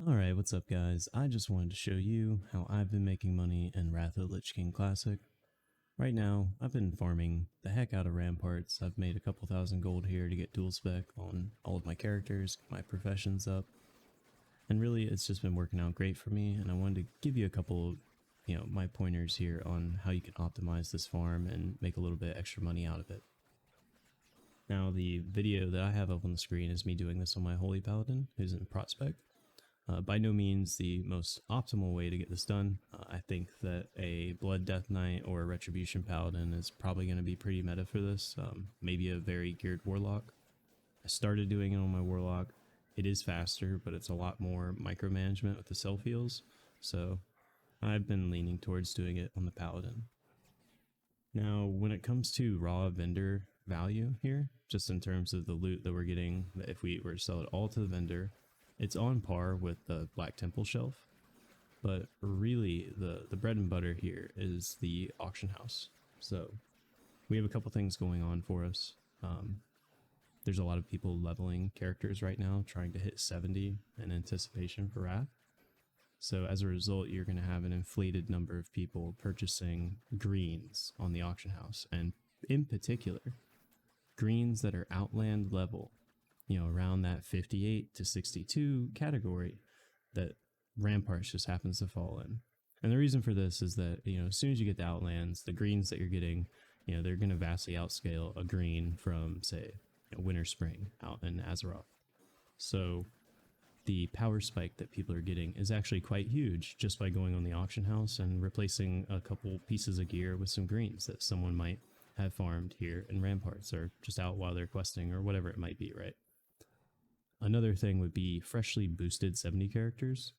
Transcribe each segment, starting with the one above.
Alright, what's up guys? I just wanted to show you how I've been making money in Wrath of the Lich King Classic. Right now, I've been farming the heck out of ramparts. I've made a couple thousand gold here to get dual spec on all of my characters, get my professions up. And really, it's just been working out great for me, and I wanted to give you a couple of, my pointers here on how you can optimize this farm and make a little bit extra money out of it. Now, the video that I have up on the screen is me doing this on my Holy Paladin, who's in Prospect. By no means the most optimal way to get this done. I think that a Blood Death Knight or a Retribution Paladin is probably going to be pretty meta for this. Maybe a very geared Warlock. I started doing it on my Warlock. It is faster, but it's a lot more micromanagement with the self heals. So I've been leaning towards doing it on the Paladin. Now, when it comes to raw vendor value here, just in terms of the loot that we're getting, if we were to sell it all to the vendor, it's on par with the Black Temple shelf, but really the bread and butter here is the auction house. So we have a couple things going on for us. There's a lot of people leveling characters right now, trying to hit 70 in anticipation for Wrath. So as a result, you're going to have an inflated number of people purchasing greens on the auction house, and in particular, greens that are Outland level. Around that 58 to 62 category that ramparts just happens to fall in. And the reason for this is that, as soon as you get the Outlands, the greens that you're getting, they're going to vastly outscale a green from, say, Winter Spring out in Azeroth. So the power spike that people are getting is actually quite huge just by going on the auction house and replacing a couple pieces of gear with some greens that someone might have farmed here in ramparts or just out while they're questing or whatever it might be, right? Another thing would be freshly boosted 70 characters.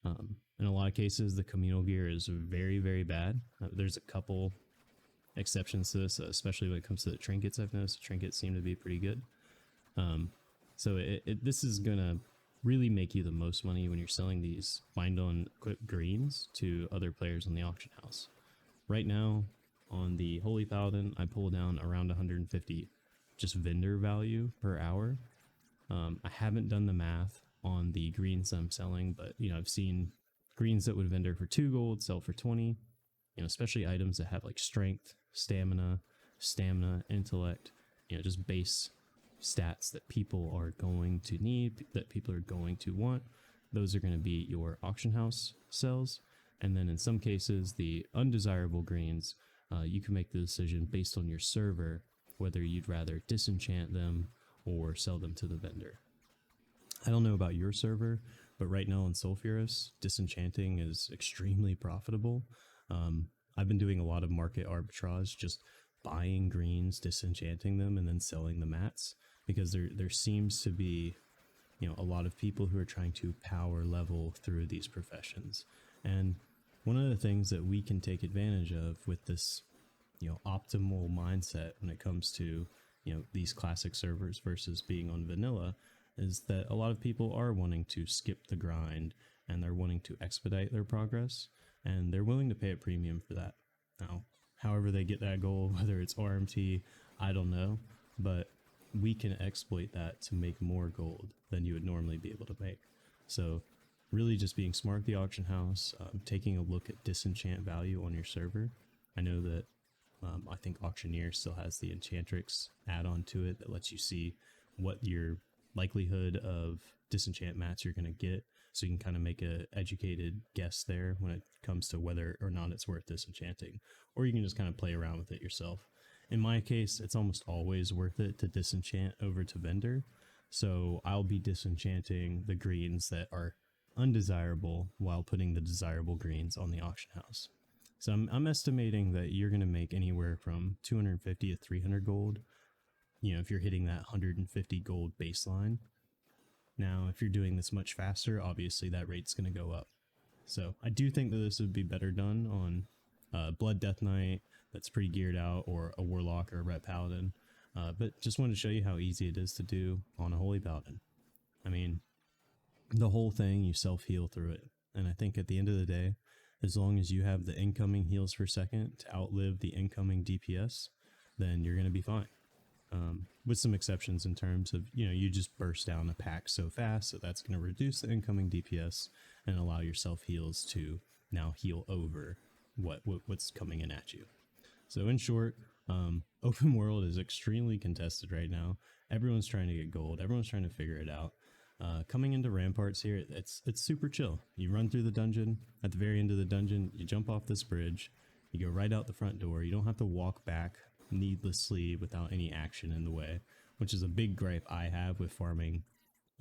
In a lot of cases, the communal gear is very, very bad. There's a couple exceptions to this, especially when it comes to the trinkets. I've noticed the trinkets seem to be pretty good. So this is going to really make you the most money when you're selling these bind on equip greens to other players on the auction house. Right now, on the Holy Paladin, I pull down around 150 just vendor value per hour. I haven't done the math on the greens I'm selling, but I've seen greens that would vendor for 2 gold sell for 20. Especially items that have like strength, stamina, intellect, just base stats that people are going to need, that people are going to want. Those are going to be your auction house sells. And then in some cases, the undesirable greens, you can make the decision based on your server, whether you'd rather disenchant them or sell them to the vendor. I don't know about your server, but right now on Sulfurous, disenchanting is extremely profitable. I've been doing a lot of market arbitrage, just buying greens, disenchanting them, and then selling the mats, because there seems to be a lot of people who are trying to power level through these professions. And one of the things that we can take advantage of with this optimal mindset when it comes to these classic servers versus being on vanilla is that a lot of people are wanting to skip the grind and they're wanting to expedite their progress, and they're willing to pay a premium for that. Now, however they get that goal, whether it's RMT, I don't know, but we can exploit that to make more gold than you would normally be able to make. So really just being smart at the auction house, taking a look at disenchant value on your server. I know that I think Auctioneer still has the Enchantrix add-on to it that lets you see what your likelihood of disenchant mats you're going to get, so you can kind of make a educated guess there when it comes to whether or not it's worth disenchanting, or you can just kind of play around with it yourself. In my case, it's almost always worth it to disenchant over to vendor, so I'll be disenchanting the greens that are undesirable while putting the desirable greens on the auction house. So I'm estimating that you're going to make anywhere from 250 to 300 gold, if you're hitting that 150 gold baseline. Now, if you're doing this much faster, obviously that rate's going to go up. So I do think that this would be better done on Blood Death Knight that's pretty geared out, or a Warlock or a Ret Paladin. But just wanted to show you how easy it is to do on a Holy Paladin. I mean, the whole thing, you self-heal through it. And I think at the end of the day, as long as you have the incoming heals per second to outlive the incoming DPS, then you're going to be fine. with some exceptions in terms of, you just burst down a pack so fast, so that's going to reduce the incoming DPS and allow your self heals to now heal over what's coming in at you. So in short, open world is extremely contested right now. Everyone's trying to get gold. Everyone's trying to figure it out. Coming into ramparts here, it's super chill. You run through the dungeon. At the very end of the dungeon, you jump off this bridge. You go right out the front door. You don't have to walk back needlessly without any action in the way, which is a big gripe I have with farming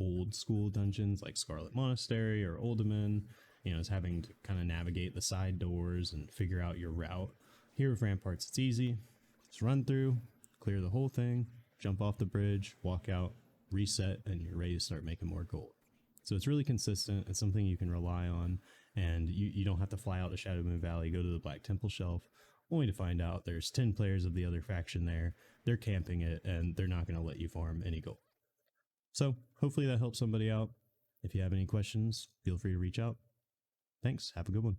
old school dungeons like Scarlet Monastery or Uldaman. Is having to kind of navigate the side doors and figure out your route. Here with ramparts, it's easy. Just run through, clear the whole thing, jump off the bridge, walk out, reset, and you're ready to start making more gold. So it's really consistent. It's something you can rely on, and you don't have to fly out to Shadowmoon Valley, go to the Black Temple Shelf, only to find out there's 10 players of the other faction there. They're camping it, and they're not going to let you farm any gold. So hopefully that helps somebody out. If you have any questions, feel free to reach out. Thanks. Have a good one.